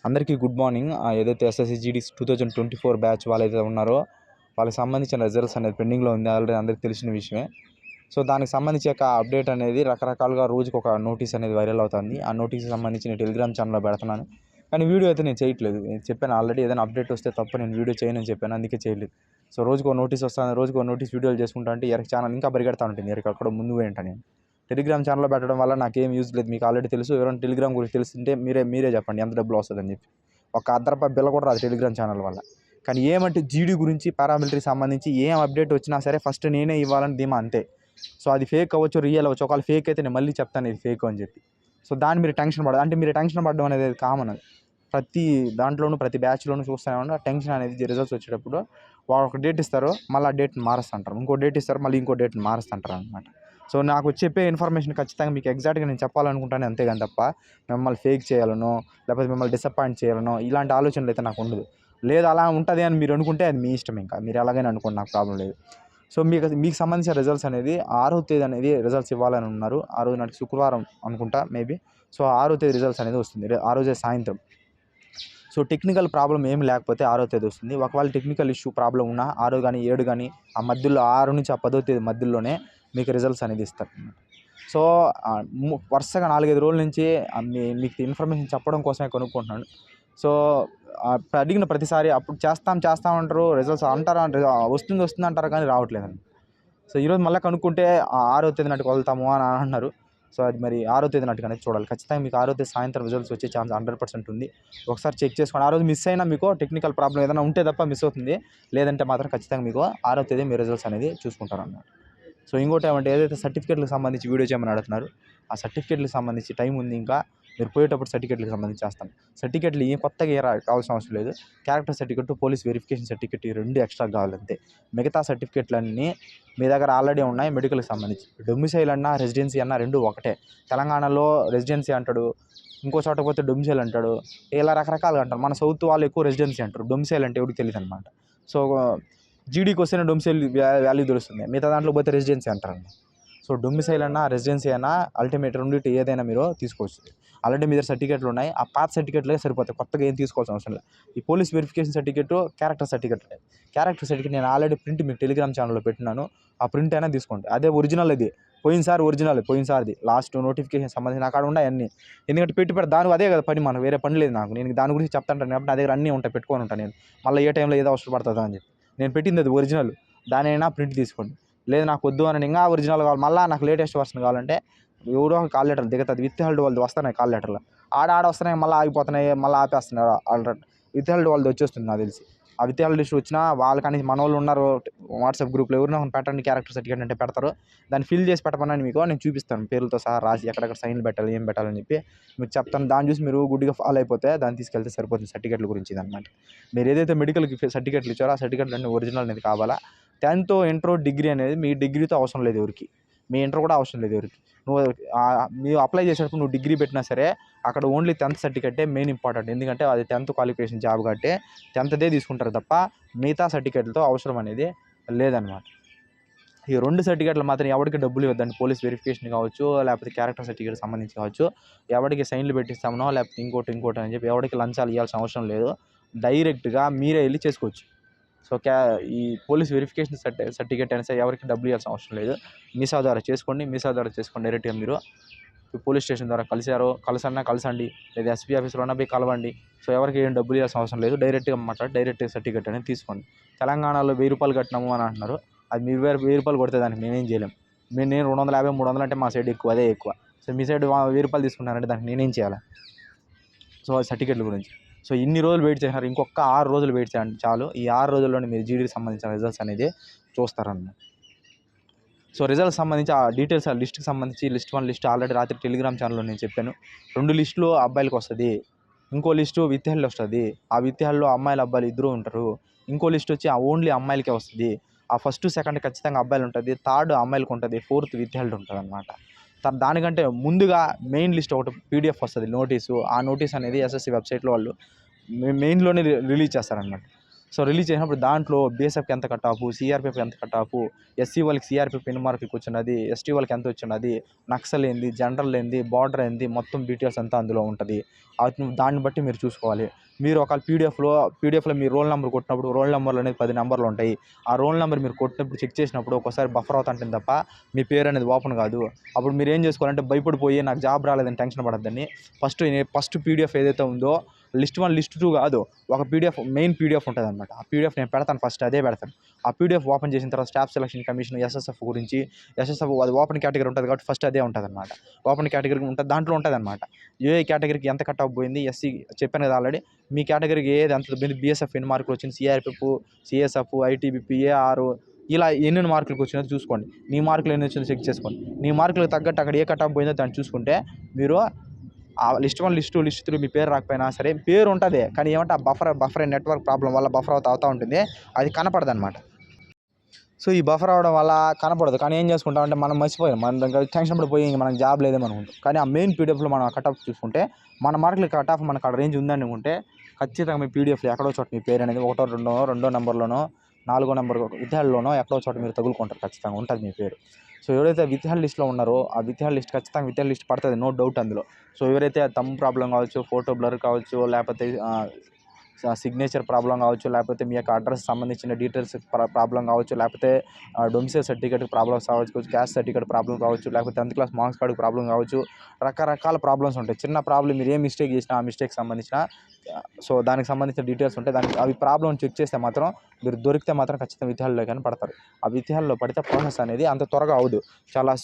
అందరికీ good morning. ఏదైతే SSC GD 2024 batch వాళ్ళైతే ఉన్నారో వాళ్ళకి సంబంధించిన రిజల్ట్స్ అనేది పెండింగ్లో ఉంది. ఆల్రెడీ అందరికీ తెలిసిన విషయమే. సో దానికి సంబంధించి ఒక అప్డేట్ అనేది రకరకాలుగా రోజుకి ఒక నోటీస్ అనేది వైరల్ అవుతుంది. ఆ నోటీస్కి సంబంధించి నేను టెలిగ్రామ్ ఛానల్లో పెడుతున్నాను, కానీ వీడియో అయితే నేను చేయట్లేదు. నేను చెప్పాను ఆల్రెడీ, ఏదైనా అప్డేట్ వస్తే తప్ప నేను వీడియో చేయనని చెప్పాను, అందుకే చేయలేదు. సో రోజుకో నోటీస్ వస్తుంది, రోజుకో నోటీస్ వీడియోలు చేసుకుంటా అంటే ఛానల్ ఇంకా పరిగెడతా ఉంటుంది. అక్కడ ముందు పోయింటా నేను టెలిగ్రామ్ ఛానల్లో పెట్టడం వల్ల నాకేం యూజ్ లేదు. మీకు ఆల్రెడీ తెలుసు. ఎవరైనా టెలిగ్రామ్ గురించి తెలిసింటే మీరే చెప్పండి ఎంత డబ్బులు వస్తుందని చెప్పి. ఒక ₹1 బిల్ల కూడా రాదు టెలిగ్రామ్ ఛానల్ వల్ల. కానీ ఏమంటే జీడీ గురించి పారామిలిటరీకి సంబంధించి ఏం అప్డేట్ వచ్చినా సరే ఫస్ట్ నేనే ఇవ్వాలని ధీమా, అంతే. సో అది ఫేక్ అవ్వచ్చు, రియల్ అవ్వచ్చు. ఒకవేళ ఫేక్ అయితే నేను మళ్ళీ చెప్తాను ఇది ఫేక్ అని చెప్పి. సో దాన్ని మీరు టెన్షన్ పడదు. అంటే మీరు టెన్షన్ పడడం అనేది కామన్. ప్రతి దాంట్లోనూ ప్రతి బ్యాచ్లోనూ చూస్తూనే ఉన్నా టెన్షన్ అనేది రిజల్ట్స్ వచ్చేటప్పుడు వాళ్ళు ఒక డేట్ ఇస్తారు, మళ్ళీ ఆ డేట్ని మారుస్తుంటారు. ఇంకో డేట్ ఇస్తారు, మళ్ళీ ఇంకో డేట్ని మారుస్తుంటారు అనమాట. సో నాకు చెప్పే ఇన్ఫర్మేషన్ ఖచ్చితంగా మీకు ఎగ్జాక్ట్గా నేను చెప్పాలనుకుంటాను, అంతేగాని తప్ప మిమ్మల్ని ఫేక్ చేయాలనో లేకపోతే మిమ్మల్ని డిసప్పాయింట్ చేయాలనో ఇలాంటి ఆలోచనలు అయితే నాకు ఉండదు. లేదు అలా ఉంటుంది అని మీరు అనుకుంటే అది మీ ఇష్టం, ఇంకా మీరు ఎలాగైనా అనుకోండి, నాకు ప్రాబ్లం లేదు. సో మీకు సంబంధించిన రిజల్ట్స్ అనేది 6వ తేదీ అనేది రిజల్ట్స్ ఇవ్వాలని ఉన్నారు. ఆ రోజు నాటి శుక్రవారం అనుకుంటా మేబీ. సో 6వ తేదీ రిజల్ట్స్ అనేది వస్తుంది ఆ రోజే సాయంత్రం. సో టెక్నికల్ ప్రాబ్లం ఏమి లేకపోతే 6వ తేదీ వస్తుంది. ఒకవేళ టెక్నికల్ ఇష్యూ ప్రాబ్లం ఉన్నా 6 కానీ 7 కానీ ఆ మధ్యలో 6 నుంచి ఆ 10వ తేదీ మధ్యలోనే మీకు రిజల్ట్స్ అనేది ఇస్తారు. సో వరుసగా 4-5 రోజుల నుంచి మీకు ఇన్ఫర్మేషన్ చెప్పడం కోసమే కనుక్కుంటున్నాను. సో అడిగిన ప్రతిసారి అప్పుడు చేస్తామంటారు, రిజల్ట్స్ అంటారా, వస్తుంది అంటారు, కానీ రావట్లేదండి. సో ఈరోజు మళ్ళీ కనుక్కుంటే 6వ తేదీ నాటికి వదులుతాము అని అంటున్నారు. సో అది మరి 6వ తేదీ నాటికి అనేది చూడాలి. ఖచ్చితంగా మీకు 6వ తేదీ సాయంత్రం రిజల్ట్స్ వచ్చే ఛాన్స్ 100% ఉంది. ఒకసారి చెక్ చేసుకోండి. ఆ రోజు మిస్ అయినా మీకు టెక్నికల్ ప్రాబ్లం ఏదైనా ఉంటే తప్ప మిస్ అవుతుంది. లేదంటే మాత్రం ఖచ్చితంగా మీకు 6వ తేదీ మీ రిజల్ట్స్ అనేది చూసుకుంటారు అన్నమాట. సో ఇంకోటి ఏమంటే ఏదైతే సర్టిఫికేట్లకు సంబంధించి వీడియో చేయమని అడుగుతున్నారు, ఆ సర్టిఫికేట్లకు సంబంధించి టైం ఉంది. ఇంకా మీరు పోయేటప్పుడు సర్టిఫికేట్లకు సంబంధించి చేస్తాను. సర్టిఫికేట్లు కొత్తగా కావాల్సిన అవసరం లేదు. Character certificate, police verification certificate ఈ 2 ఎక్స్ట్రా కావాలంతే. మిగతా సర్టిఫికేట్లన్నీ మీ దగ్గర ఆల్రెడీ ఉన్నాయి. మెడికల్కి సంబంధించి డొమిసైల్ అన్నా రెసిడెన్సీ అన్నా 2 ఒకటే. తెలంగాణలో రెసిడెన్సీ అంటాడు, ఇంకో చోట పోతే డొమిసైల్ అంటాడు, ఇలా రకరకాలుగా అంటారు. మన సౌత్ వాళ్ళు ఎక్కువ రెసిడెన్సీ అంటారు, డొమిసైల్ అంటే ఎవరికి తెలియదు అనమాట. సో జీడీకి వస్తేనే డొమిసైల్ వాల్యూ తెలుస్తుంది, మిగతా దాంట్లో పోతే రెసిడెన్సీ అంటారండి. సో డొమిసైల్ అన్నా రెసిడెన్సీ అన్నా అల్టిమేట్ రెండింటి ఏదైనా మీరు తీసుకోవచ్చు. ఆల్రెడీ మీ దగ్గర సర్టిఫికేట్లు ఉన్నాయి, ఆ పాత సర్టిఫికేట్లే సరిపోతాయి, కొత్తగా ఏం తీసుకోవాల్సిన అవసరం లేదు. ఈ police verification certificate, character certificate నేను ఆల్రెడీ ప్రింట్ మీకు టెలిగ్రామ్ ఛానల్లో పెట్టినాను. ఆ ప్రింట్ అయినా తీసుకోండి. అదే ఒరిజినల్, ఇది పోయినసారిది లాస్ట్ నోటిఫికేషన్ సంబంధించి నాకు అక్కడ ఉన్నాయి అన్నీ. ఎందుకంటే పెట్టి దాని అదే కదా పని, మనకు వేరే పని లేదు నాకు. నేను దాని గురించి చెప్తాను కాబట్టి నా దగ్గర అన్నీ ఉంటాయి, పెట్టుకొని ఉంటాను నేను. మళ్ళీ ఏ టైంలో ఏదో అవసరం పడుతుందా అని చెప్పి నేను పెట్టింది అది ఒరిజినల్. దానైనా ప్రింట్ తీసుకోండి. లేదు నాకు వద్దు అని ఇంకా ఒరిజినల్ కావాలి, మళ్ళీ నాకు లేటెస్ట్ వర్షన్ కావాలంటే ఎవరో కాల్ లెటర్లు దిగుతుంది. విత్ హెల్డ్ వాళ్ళది వస్తున్నాయి కాల్ లెటర్లు, ఆడ వస్తున్నాయి, మళ్ళీ ఆగిపోతున్నాయి, మళ్ళీ ఆపేస్తున్నారు. ఆల్రెడీ విత్ హెల్డ్ వాళ్ళది వచ్చేస్తుంది నాకు తెలిసి. ఆ విత్ హెల్డ్ ఇష్యూ వచ్చినా వాళ్ళకని మన వాళ్ళు ఉన్నారు వాట్సాప్ గ్రూప్లో, ఎవరినో పెట్టండి క్యారెక్టర్ సర్టిఫికేట్ అంటే పెడతారు. దాన్ని ఫిల్ చేసి పెట్టమని మీకు నేను చూపిస్తాను, పేర్లతో సహా రాసి ఎక్కడెక్కడ సైన్లు పెట్టాలి, ఏం పెట్టాలని చెప్పి మీకు చెప్తాను. దాన్ని చూసి మీరు గుడ్డిగా ఫాలో అయిపోతే దాన్ని తీసుకెళ్తే సరిపోతుంది సర్టిఫికేట్ల గురించి అనమాట. మీరు ఏదైతే మెడికల్కి సర్టిఫికేట్లు ఇచ్చారో ఆ సర్టిఫికేట్లు అన్నీ ఒరిజినల్ అనేది కావాలా. 10th, ఇంటర్, డిగ్రీ అనేది మీ డిగ్రీతో అవసరం లేదు ఎవరికి, మీ ఇంటర్ కూడా అవసరం లేదు ఎవరికి. మీరు అప్లై చేసేటప్పుడు నువ్వు డిగ్రీ పెట్టినా సరే అక్కడ ఓన్లీ 10th సర్టిఫికేటే మెయిన్ ఇంపార్టెంట్. ఎందుకంటే అది 10th క్వాలిఫికేషన్ జాబ్ కాబట్టి 10thదే తీసుకుంటారు తప్ప మిగతా సర్టిఫికేట్లతో అవసరం అనేది లేదనమాట. ఈ 2 సర్టిఫికేట్లు మాత్రం ఎవరికి డబ్బులు ఇవ్వద్దండి. పోలీస్ వెరిఫికేషన్ కావచ్చు, లేకపోతే క్యారెక్టర్ సర్టిఫికేట్ సంబంధించి కావచ్చు, ఎవరికి సైన్లు పెట్టిస్తామనో లేకపోతే ఇంకోటి అని చెప్పి ఎవరికి లంచాలు ఇవ్వాల్సిన అవసరం లేదు. డైరెక్ట్గా మీరే వెళ్ళి చేసుకోవచ్చు. సో ఈ పోలీస్ వెరిఫికేషన్ సర్టిఫికేట్ అయినా సరే ఎవరికి డబ్బులు ఇవ్వాల్సిన అవసరం లేదు. మీసా ద్వారా చేసుకోండి. డైరెక్ట్గా మీరు పోలీస్ స్టేషన్ ద్వారా కలిసండి, లేదా ఎస్పీ ఆఫీస్లో పోయి కలవండి. సో ఎవరికి ఏం డబ్బులు ఇవ్వాల్సిన అవసరం లేదు. డైరెక్ట్గా మాట్లాడి డైరెక్ట్గా సర్టిఫికేట్ అనేది తీసుకోండి. తెలంగాణలో ₹1000 కట్టినాము అని అంటున్నారు. అది మీ ₹1000 కొడితే దానికి మేమేం చేయలేం. నేను 250, 300 అంటే మా సైడ్ ఎక్కువ, అదే ఎక్కువ. సో మీ సైడ్ ₹1000 తీసుకుంటారంటే దానికి నేనేం చేయాలి. సో సర్టిఫికేట్ల గురించి. సో ఇన్ని రోజులు వెయిట్ చేసినారు, ఇంకొక 6 రోజులు వెయిట్ చేయండి చాలు. ఈ 6 రోజుల్లోనే మీరు జీడీకి సంబంధించిన రిజల్ట్స్ అనేది చూస్తారన్నమాట. సో రిజల్ట్స్ సంబంధించి ఆ డీటెయిల్స్, ఆ లిస్ట్కి సంబంధించి లిస్ట్ 1 లిస్ట్ ఆల్రెడీ రాత్రి టెలిగ్రామ్ ఛానల్లో నేను చెప్పాను. 2 లిస్టులు అబ్బాయిలకు వస్తుంది, ఇంకో లిస్టు విత్ హెల్డ్ వస్తుంది. ఆ విత్ హెల్డ్లో అమ్మాయిలు అబ్బాయిలు ఇద్దరు ఉంటారు. ఇంకో లిస్ట్ వచ్చి ఓన్లీ అమ్మాయిలకే వస్తుంది. ఆ ఫస్ట్ సెకండ్ ఖచ్చితంగా అబ్బాయిలు ఉంటుంది, థర్డ్ అమ్మాయిలకు ఉంటుంది, ఫోర్త్ విత్ హెల్డ్ ఉంటుంది అనమాట. దానికంటే ముందుగా మెయిన్ లిస్ట్ ఒకటి పీడిఎఫ్ వస్తుంది నోటీసు. ఆ నోటీస్ అనేది ఎస్ఎస్సి వెబ్సైట్లో వాళ్ళు మెయిన్లోనే రిలీజ్ చేస్తారనమాట. సో రిలీజ్ చేసినప్పుడు దాంట్లో బీఎస్ఎఫ్కి ఎంత కట్ ఆఫ్, సిఆర్పిఎఫ్కి ఎంత కట్ ఆఫ్, ఎస్సీ వాళ్ళకి సిఆర్పిఎఫ్ ఎన్ని మార్కులకి వచ్చినది, ఎస్టీ వాళ్ళకి ఎంత వచ్చినది, నక్సల్ ఏంది, జనరల్ ఏంది, బార్డర్ ఏంది, మొత్తం డీటెయిల్స్ అంతా అందులో ఉంటుంది. దాన్ని బట్టి మీరు చూసుకోవాలి. మీరు ఒక పీడిఎఫ్లో మీ రోల్ నెంబర్ కొట్టినప్పుడు రోల్ నెంబర్లు అనేది 10 నెంబర్లు ఉంటాయి. ఆ రోల్ నెంబర్ మీరు కొట్టినప్పుడు చెక్ చేసినప్పుడు ఒక్కోసారి బఫర్ అవుతుంటుంది తప్ప మీ పేరు అనేది ఓపెన్ కాదు. అప్పుడు మీరు ఏం చేసుకోవాలంటే భయపడిపోయి నాకు జాబ్ రాలేదని టెన్షన్ పడద్దని ఫస్ట్ పీడిఎఫ్ ఏదైతే ఉందో లిస్ట్ 1 లిస్ట్ 2 కాదు, ఒక పీడిఎఫ్ మెయిన్ పీడిఎఫ్ ఉంటుంది అనమాట. ఆ పీడిఎఫ్ నేను పెడతాను, ఫస్ట్ అదే పెడతాను. ఆ పీడిఎఫ్ ఓపెన్ చేసిన తర్వాత స్టాఫ్ సెలక్షన్ కమిషన్ ఎస్ఎస్ఎఫ్ గురించి, ఎస్ఎస్ఎఫ్ అది ఓపెన్ కేటగిరీ ఉంటుంది కాబట్టి ఫస్ట్ అదే ఉంటుంది అనమాట. ఓపెన్ కేటగిరీ ఉంటుంది, దాంట్లో ఉంటుంది అనమాట. ఏ కేటగిరీకి ఎంత కట్ ఆఫ్ పోయింది, ఎస్సీ చెప్పాను కదా ఆల్రెడీ, మీ కేటగిరీకి ఏది ఎంత పోయింది, బీఎస్ఎఫ్ ఎన్ని మార్కులు వచ్చింది, సిఆర్పిఎఫ్, సిఎస్ఎఫ్, ఐటీబీపీ, ఏఆర్ ఇలా ఎన్ని మార్కులకు వచ్చినది చూసుకోండి. నీ మార్కులు ఎన్ని వచ్చిందో చెక్ చేసుకోండి. నీ మార్కులకు తగ్గట్టు అక్కడ ఏ కట్ ఆఫ్ పోయిందో దాన్ని చూసుకుంటే మీరు ఆ లిస్ట్ 1 లిస్ట్ 2 లిస్ట్ 3 మీ పేరు రాకపోయినా సరే పేరు ఉంటుంది, కానీ ఏమంటే ఆ బఫర్ నెట్వర్క్ ప్రాబ్లం వల్ల బఫర్ అవుతూ ఉంటుంది, అది కనపడదు అనమాట. సో ఈ బఫర్ అవడం వల్ల కనపడదు. కానీ ఏం చేసుకుంటామంటే మనం మర్చిపోయాం, మన దగ్గర టెన్షన్ పడిపోయి మనకు జాబ్ లేదేమో అనుకుంటాం. కానీ ఆ మెయిన్ పీడిఎఫ్లో మనం కట్ ఆఫ్ చూసుకుంటే మన మార్కులు కట్ ఆఫ్ మనకు అక్కడ రేంజ్ ఉందనుకుంటే ఖచ్చితంగా మీ పీడిఎఫ్లో ఎక్కడో చోట మీ పేరు అనేది 1, 2 నెంబర్లోనో 4 నెంబర్ విద్యార్థుల్లోనో ఎక్కడో చోట మీరు తగులుకుంటారు, ఖచ్చితంగా ఉంటుంది మీ పేరు. సో ఎవరైతే విద్యార్థి లిస్ట్లో ఉన్నారో ఆ విద్యార్థి లిస్ట్ ఖచ్చితంగా విద్యార్థి లిస్ట్ పడుతుంది, నో డౌట్ అందులో. సో ఎవరైతే థంబ్ ప్రాబ్లం కావచ్చు, ఫోటో బ్లర్ కావచ్చు, లేకపోతే సిగ్నేచర్ ప్రాబ్లం కావచ్చు, లేకపోతే మీ యొక్క అడ్రస్ సంబంధించిన డీటెయిల్స్ ప్రాబ్లం కావచ్చు, లేకపోతే డొమిసైల్ సర్టిఫికేట్ ప్రాబ్లమ్స్ కావచ్చు, క్యాస్ట్ సర్టిఫికేట్ ప్రాబ్లం కావచ్చు, లేకపోతే 10th class marks card problem కావచ్చు, రకరకాల ప్రాబ్లమ్స్ ఉంటాయి. చిన్న ప్రాబ్లం మీరు ఏ మిస్టేక్ చేసినా ఆ మిస్టేక్ సంబంధించిన సో దానికి సంబంధించిన డీటెయిల్స్ ఉంటాయి. అవి ప్రాబ్లం చెక్ చేస్తే మాత్రం మీరు దొరికితే మాత్రం ఖచ్చితంగా విద్యార్థుల్లో కానీ పడతారు. ఆ విద్యార్థుల్లో పడితే ప్రాసెస్ అనేది అంత త్వరగా అవ్వదు, చాలా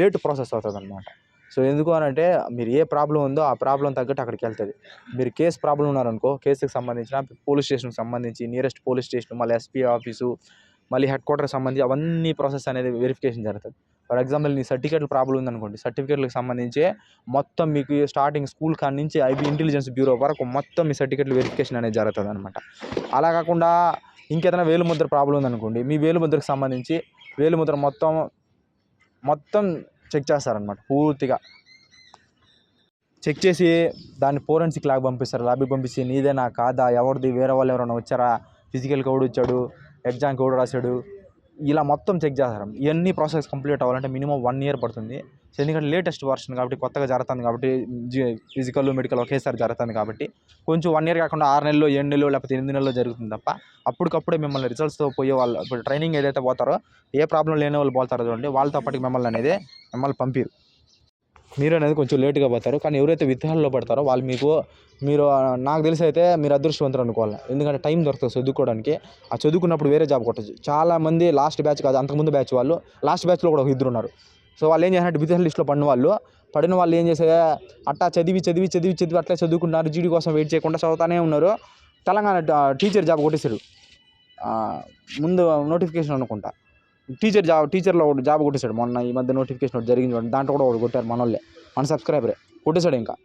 లేట్ ప్రాసెస్ అవుతుంది అనమాట. సో ఎందుకు అని అంటే మీరు ఏ ప్రాబ్లం ఉందో ఆ ప్రాబ్లం తగ్గట్టు అక్కడికి వెళ్తుంది. మీరు కేసు ప్రాబ్లం ఉన్నారనుకో, కేసుకి సంబంధించిన పోలీస్ స్టేషన్కి సంబంధించి నియరెస్ట్ పోలీస్ స్టేషన్, మళ్ళీ ఎస్పీ ఆఫీసు, మళ్ళీ హెడ్ క్వార్టర్కి సంబంధించి అవన్నీ ప్రాసెస్ అనేది వెరిఫికేషన్ జరుగుతుంది. ఫర్ ఎగ్జాంపుల్ నీ సర్టిఫికేట్ల ప్రాబ్లం ఉందనుకోండి, సర్టిఫికేట్లకు సంబంధించి మొత్తం మీకు స్టార్టింగ్ స్కూల్ కాడ నుంచి ఐబీ ఇంటెలిజెన్స్ బ్యూరో వరకు మొత్తం మీ సర్టిఫికేట్లు వెరిఫికేషన్ అనేది జరుగుతుంది అనమాట. అలా కాకుండా ఇంకేదైనా వేలుముద్ర ప్రాబ్లం ఉందనుకోండి, మీ వేలుముద్రకు సంబంధించి వేలుముద్ర మొత్తం చెక్ చేస్తారనమాట. పూర్తిగా చెక్ చేసి దాన్ని ఫోరెన్సిక్ ల్యాబ్ పంపిస్తారు. ల్యాబ్కి పంపించి నీదేనా కాదా, ఎవరిది, వేరే వాళ్ళు ఎవరైనా వచ్చారా, ఫిజికల్కి ఎవడు వచ్చాడు, ఎగ్జామ్కి ఎవడు రాశాడు, ఇలా మొత్తం చెక్ చేస్తారు. ఇవన్నీ ప్రాసెస్ కంప్లీట్ అవ్వాలంటే మినిమం 1 year పడుతుంది. సో ఎందుకంటే లేటెస్ట్ వర్షన్ కాబట్టి, కొత్తగా జరుగుతుంది కాబట్టి, ఫిజికల్ మెడికల్ ఒకేసారి జరుగుతుంది కాబట్టి కొంచెం 1 year కాకుండా 6 నెలలు, 7 నెలలు, లేకపోతే 8 నెలలు జరుగుతుంది తప్ప అప్పటికప్పుడే మిమ్మల్ని రిజల్ట్స్తో పోయే వాళ్ళు, ఇప్పుడు ట్రైనింగ్ ఏదైతే పోతారో ఏ ప్రాబ్లం లేని వాళ్ళు పోతారో చూడండి, వాళ్ళతో పాటు మిమ్మల్ని పంపిరు. మీరు అనేది కొంచెం లేట్గా పోతారు. కానీ ఎవరైతే విద్యార్థుల్లో పడతారో వాళ్ళు మీరు నాకు తెలిసి అయితే మీరు అదృష్టవంతులు అనుకోవాలి. ఎందుకంటే టైం దొరుకుతుంది చదువుకోవడానికి. ఆ చదువుకున్నప్పుడు వేరే జాబ్ కొట్టచ్చు. చాలామంది లాస్ట్ బ్యాచ్ కాదు, అంతకుముందు బ్యాచ్ వాళ్ళు, లాస్ట్ బ్యాచ్లో కూడా 2 ఉన్నారు. సో వాళ్ళు ఏం చేసినట్టు విద్యార్థి లిస్టులో పడిన వాళ్ళు ఏం చేసే అట్టా చదివి అట్లా చదువుకుంటున్నారు. జీడీ కోసం వెయిట్ చేయకుండా చదువుతానే ఉన్నారు. తెలంగాణ టీచర్ జాబ్ కొట్టేశారు. ముందు నోటిఫికేషన్ అనుకుంటా టీచర్లో ఒకటి జాబ్ కొట్టేశాడు. మొన్న ఈ మధ్య నోటిఫికేషన్ ఒకటి జరిగింది, దాంట్లో కూడా ఒకటి కొట్టారు మన సబ్స్క్రైబరే కొట్టేశాడు. ఇంకా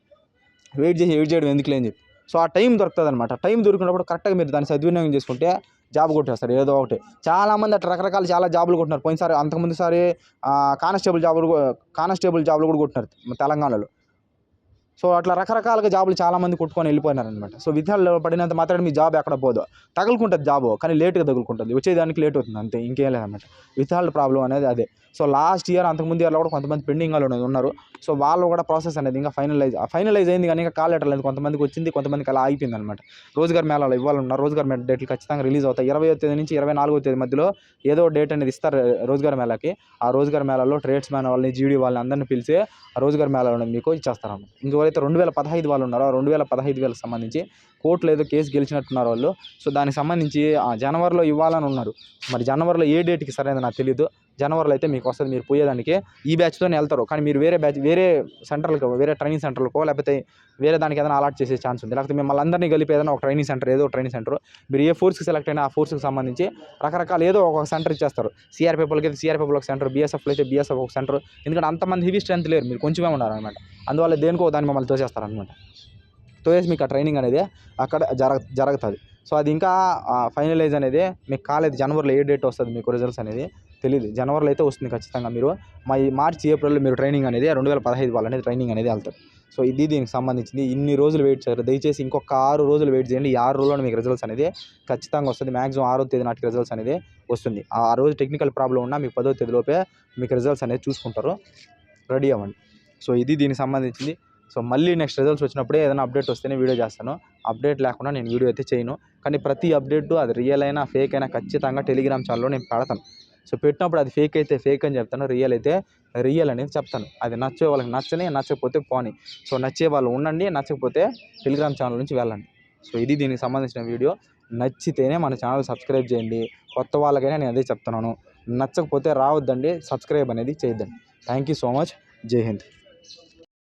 వెయిట్ చేయడం ఎందుకులే అని చెప్పి. సో ఆ టైం దొరుకుతుంది అనమాట. టైం దొరికినప్పుడు కరెక్ట్గా మీరు దాన్ని సద్వినియోగం చేసుకుంటే జాబ్ కొట్టేస్తారు ఏదో ఒకటి. చాలామంది అట్లా రకరకాల చాలా జాబులు కొట్టినారు. పోయినసారి అంతకుముందుసారి కానిస్టేబుల్ జాబులు కూడా కొట్టినారు తెలంగాణలో. సో అట్లా రకరకాలుగా జాబులు చాలామంది కొట్టుకొని వెళ్ళిపోయినారనమాట. సో విద్యార్థులు పడినంత మాత్రం మీ జాబ్ ఎక్కడ పోదు, తగులుకుంటుంది జాబు, కానీ లేట్గా తగులుకుంటుంది, వచ్చేదానికి లేట్ అవుతుంది, అంతే, ఇంకేం లేదన్నమాట. విద్యార్థుల ప్రాబ్లం అనేది అదే. సో లాస్ట్ ఇయర్ అంతకుముందు ఇయర్లో కూడా కొంతమంది పెండింగ్లో ఉన్నారు. సో వాళ్ళు కూడా ప్రాసెస్ అనేది ఇంకా ఫైనలైజ్ అయింది, కానీ ఇంకా కాల్ లెటర్ లేదు. కొంతమందికి వచ్చింది, కొంతమందికి అలా అయిపోయింది అనమాట. రోజ్గార్ మేళాలో ఇవ్వాలన్నారు. రోజ్గార్ మేళ డేట్లు ఖచ్చితంగా రిలీజ్ అవుతాయి. 20వ తేదీ నుంచి 24వ తేదీ మధ్యలో ఏదో డేట్ అనేది ఇస్తారు రోజ్గార్ మేళాకి. ఆ రోజ్గార్ మేళాలో ట్రేడ్స్ మ్యాన్ వాళ్ళని, జీడీ వాళ్ళని అందరినీ పిలిచి ఆ రోజ్గార్ మేళాలో మీకు ఇచ్చేస్తారన్నమాట. ఇంకెవరైతే 2015 వాళ్ళు ఉన్నారో 2015 సంబంధించి కోర్టులో ఏదో కేసు గెలిచినట్టున్నారు వాళ్ళు. సో దానికి సంబంధించి జనవరిలో ఇవ్వాలని ఉన్నారు. మరి జనవరిలో ఏ డేట్కి సరైనది నాకు తెలియదు. జనవరిలో అయితే మీకు వస్తుంది, మీరు పోయేదానికి ఈ బ్యాచ్తోనే వెళ్తారు. కానీ మీరు వేరే సెంటర్లకు, వేరే ట్రైనింగ్ సెంటర్లకో లేకపోతే వేరే దానికి ఏదైనా అలాట్ చేసే ఛాన్స్ ఉంది. లేకపోతే మిమ్మల్ని అందరినీ కలిపి ఏదైనా ఒక ట్రైనింగ్ సెంటర్ మీరు ఏ ఫోర్స్కి సెలెక్ట్ అయినా ఆ ఫోర్స్కి సంబంధించి రకరకాల ఏదో ఒక సెంటర్ ఇచ్చేస్తారు. సిఆర్పిఎఫ్లకి అయితే సిఆర్పిఎఫ్లో ఒక సెంటర్, బీఎస్ఎఫ్లో అయితే బీఎస్ఎఫ్ ఒక సెంటర్. ఎందుకంటే అంతమంది హెవీ స్ట్రెంత్ లేరు, మీరు కొంచెమే ఉన్నారనమాట. అందువల్ల దేనికో దాన్ని మమ్మల్ని తోసేస్తారనమాట. తోసేసి మీకు ఆ ట్రైనింగ్ అనేది అక్కడ జరుగుతుంది. సో అది ఇంకా ఫైనలైజ్ అనేది మీకు కాలేదు. జనవరిలో ఏ డేట్ వస్తుంది మీకు రిజల్ట్స్ అనేది తెలియదు. జనవరిలో అయితే వస్తుంది ఖచ్చితంగా. మీరు మార్చి ఏప్రిల్లో మీరు ట్రైనింగ్ అనేది 2015 వాళ్ళు అనేది ట్రైనింగ్ అనేది వెళ్తారు. సో ఇది దీనికి సంబంధించింది. ఇన్ని రోజులు వెయిట్ చేయాలి, దయచేసి ఇంకొక 6 రోజులు వెయిట్ చేయండి. ఈ 6 రోజుల్లో మీకు రిజల్ట్స్ అనేది ఖచ్చితంగా వస్తుంది. మ్యాక్సిమం 6వ తేదీ నాటికి రిజల్ట్స్ అనేది వస్తుంది. ఆ రోజు టెక్నికల్ ప్రాబ్లం ఉన్నా మీకు 10వ తేదీలోపే మీకు రిజల్ట్స్ అనేది చూసుకుంటారు. రెడీ అవ్వండి. సో ఇది దీనికి సంబంధించింది. సో మళ్ళీ నెక్స్ట్ రిజల్ట్స్ వచ్చినప్పుడే ఏదైనా అప్డేట్ వస్తేనే వీడియో చేస్తాను. అప్డేట్ లేకుండా నేను వీడియో అయితే చేయను. కానీ ప్రతి అప్డేటు అది రియల్ అయినా ఫేక్ అయినా ఖచ్చితంగా టెలిగ్రామ్ ఛానల్లో నేను పెడతాను. సో పెట్టినప్పుడు అది ఫేక్ అయితే ఫేక్ అని చెప్తాను, రియల్ అయితే రియల్ అనేది చెప్తాను. అది నచ్చే వాళ్ళకి నచ్చని, నచ్చకపోతే పోనీ. సో నచ్చే వాళ్ళు ఉండండి, నచ్చకపోతే టెలిగ్రామ్ ఛానల్ నుంచి వెళ్ళండి. సో ఇది దీనికి సంబంధించిన వీడియో. నచ్చితేనే మన ఛానల్ సబ్స్క్రైబ్ చేయండి. కొత్త వాళ్ళకైనా నేను అదే చెప్తున్నాను, నచ్చకపోతే రావద్దండి, సబ్స్క్రైబ్ అనేది చేయొద్దండి. Thank you so much. జై హింద్.